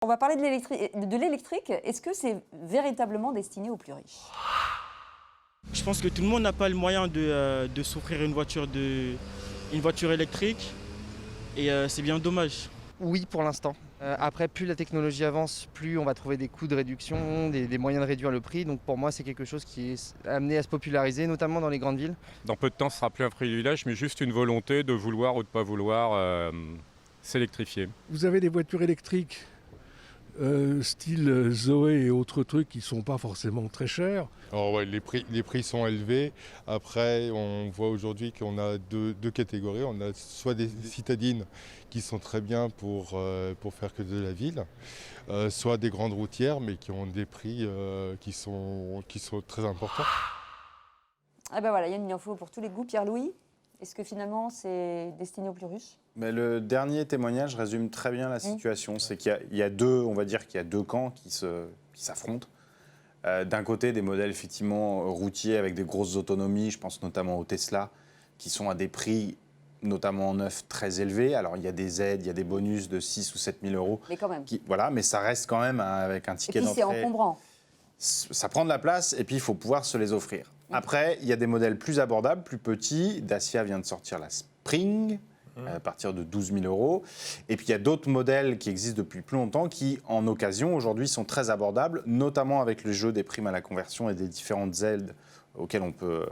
On va parler de l'électrique. Est-ce que c'est véritablement destiné aux plus riches? Je pense que tout le monde n'a pas le moyen de s'offrir une voiture électrique et c'est bien dommage. Oui, pour l'instant. Après, plus la technologie avance, plus on va trouver des coûts de réduction, des moyens de réduire le prix. Donc pour moi, c'est quelque chose qui est amené à se populariser, notamment dans les grandes villes. Dans peu de temps, ce sera plus un privilège, mais juste une volonté de vouloir ou de ne pas vouloir s'électrifier. Vous avez des voitures électriques style Zoé et autres trucs qui ne sont pas forcément très chers. Alors ouais, les prix sont élevés. Après, on voit aujourd'hui qu'on a deux catégories. On a soit des citadines qui sont très bien pour faire que de la ville, soit des grandes routières, mais qui ont des prix qui sont très importants. Ah ben voilà, il y a une info pour tous les goûts. Pierre-Louis, est-ce que finalement c'est destiné aux plus riches? Mais le dernier témoignage résume très bien la situation. C'est qu'il y a deux, on va dire qu'il y a deux camps qui s'affrontent. D'un côté, des modèles effectivement routiers avec des grosses autonomies, je pense notamment au Tesla, qui sont à des prix, notamment en neuf, très élevés. Alors il y a des aides, il y a des bonus de 6 ou 7 000 euros. Mais quand même. Voilà, mais ça reste quand même avec un Et ticket puis d'entrée. c'est encombrant. Ça prend de la place et puis il faut pouvoir se les offrir. Après, il y a des modèles plus abordables, plus petits. Dacia vient de sortir la Spring à partir de 12 000 euros. Et puis il y a d'autres modèles qui existent depuis plus longtemps qui, en occasion, aujourd'hui, sont très abordables, notamment avec le jeu des primes à la conversion et des différentes aides auxquelles on peut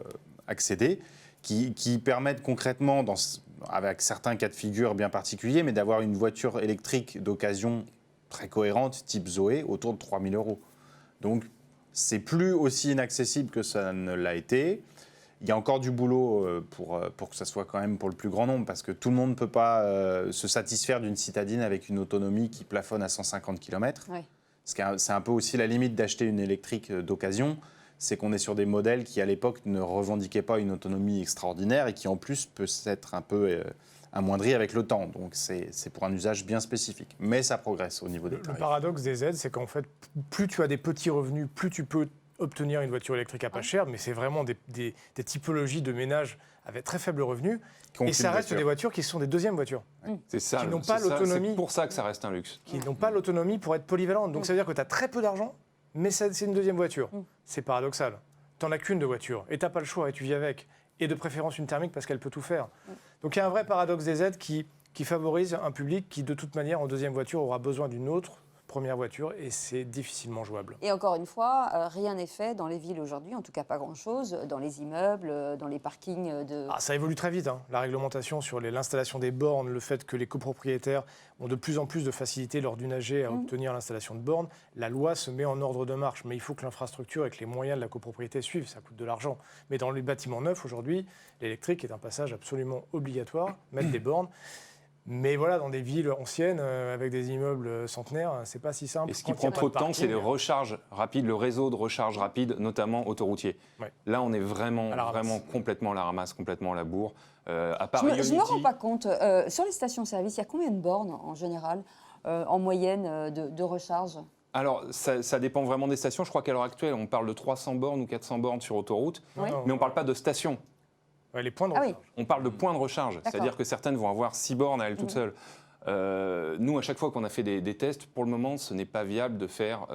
accéder, qui permettent concrètement, avec certains cas de figure bien particuliers, mais d'avoir une voiture électrique d'occasion très cohérente, type Zoé, autour de 3 000 euros. Donc, c'est plus aussi inaccessible que ça ne l'a été. Il y a encore du boulot pour que ça soit quand même pour le plus grand nombre, parce que tout le monde ne peut pas se satisfaire d'une citadine avec une autonomie qui plafonne à 150 km. Ouais. C'est un peu aussi la limite d'acheter une électrique d'occasion, c'est qu'on est sur des modèles qui, à l'époque, ne revendiquaient pas une autonomie extraordinaire et qui, en plus, peut s'être un peu amoindri avec le temps. Donc, c'est pour un usage bien spécifique. Mais ça progresse au niveau des tarifs. Le paradoxe des aides, c'est qu'en fait, plus tu as des petits revenus, plus tu peux obtenir une voiture électrique à pas cher, mais c'est vraiment des typologies de ménages avec très faible revenu. Et ça reste des voitures qui sont des deuxièmes voitures. C'est ça. Qui n'ont pas l'autonomie. C'est pour ça que ça reste un luxe. Qui n'ont pas l'autonomie pour être polyvalentes. Donc ça veut dire que tu as très peu d'argent, mais c'est une deuxième voiture. C'est paradoxal. Tu n'en as qu'une de voiture et tu n'as pas le choix et tu vis avec. Et de préférence une thermique parce qu'elle peut tout faire. Donc il y a un vrai paradoxe des aides qui favorise un public qui, de toute manière, en deuxième voiture, aura besoin d'une autre première voiture et c'est difficilement jouable. Et encore une fois, rien n'est fait dans les villes aujourd'hui, en tout cas pas grand-chose, dans les immeubles, dans les parkings de... Ah, ça évolue très vite, hein. La réglementation sur l'installation des bornes, le fait que les copropriétaires ont de plus en plus de facilité lors d'une AG à obtenir l'installation de bornes, la loi se met en ordre de marche, mais il faut que l'infrastructure et que les moyens de la copropriété suivent, ça coûte de l'argent. Mais dans les bâtiments neufs, aujourd'hui, l'électrique est un passage absolument obligatoire, mettre des bornes. Mais voilà, dans des villes anciennes, avec des immeubles centenaires, c'est pas si simple. Et ce qui prend trop de temps, c'est les recharges rapides, le réseau de recharge rapide, notamment autoroutier. Ouais. Là, on est vraiment complètement à la ramasse, complètement à la bourre. À part Je ne me rends pas compte. Sur les stations-service, il y a combien de bornes en général, en moyenne, de recharge? Alors, ça dépend vraiment des stations. Je crois qu'à l'heure actuelle, on parle de 300 bornes ou 400 bornes sur autoroute, Oui. mais on ne parle pas de stations. Ouais, les points de Ah oui. recharge. On parle de points de recharge, c'est-à-dire que certaines vont avoir 6 bornes à elles toutes seules. Nous, à chaque fois qu'on a fait des tests, pour le moment, ce n'est pas viable de faire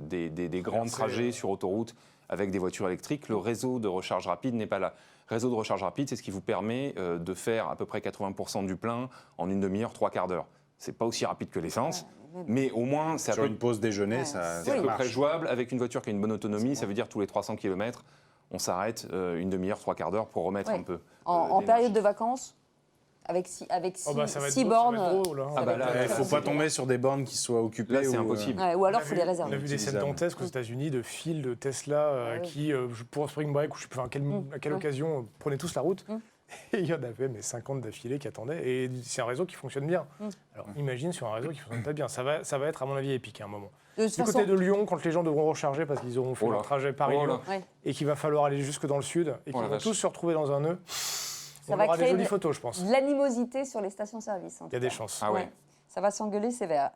des grands trajets sur autoroute avec des voitures électriques. Le réseau de recharge rapide n'est pas là. Le réseau de recharge rapide, c'est ce qui vous permet de faire à peu près 80% du plein en une demi-heure, 3 quarts d'heure. C'est pas aussi rapide que l'essence, mais au moins, c'est Sur une pause déjeuner, c'est à peu près jouable. Avec une voiture qui a une bonne autonomie, ça veut dire tous les 300 km, on s'arrête une demi-heure, 3 quarts d'heure pour remettre un peu. En période de vacances, avec six bornes. Il ne faut pas tomber sur des bornes qui soient occupées. Là, c'est impossible. Ou alors, il faut les réserver. On a vu des scènes dantesques aux États-Unis de fils de Tesla qui, pour un spring break, ou je ne sais pas à quelle occasion, prenaient tous la route. Et il y en avait 50 d'affilée qui attendaient. Et c'est un réseau qui fonctionne bien. Alors imagine sur un réseau qui ne fonctionne pas bien. Ça va être, à mon avis, épique à un moment. Du côté de Lyon, quand les gens devront recharger parce qu'ils auront fait leur trajet Paris-Lyon et qu'il va falloir aller jusque dans le sud et qu'ils vont tous se retrouver dans un nœud, on aura des jolies photos, je pense. De l'animosité sur les stations-service. Il y a des chances. Ah ouais. Ça va s'engueuler sévère.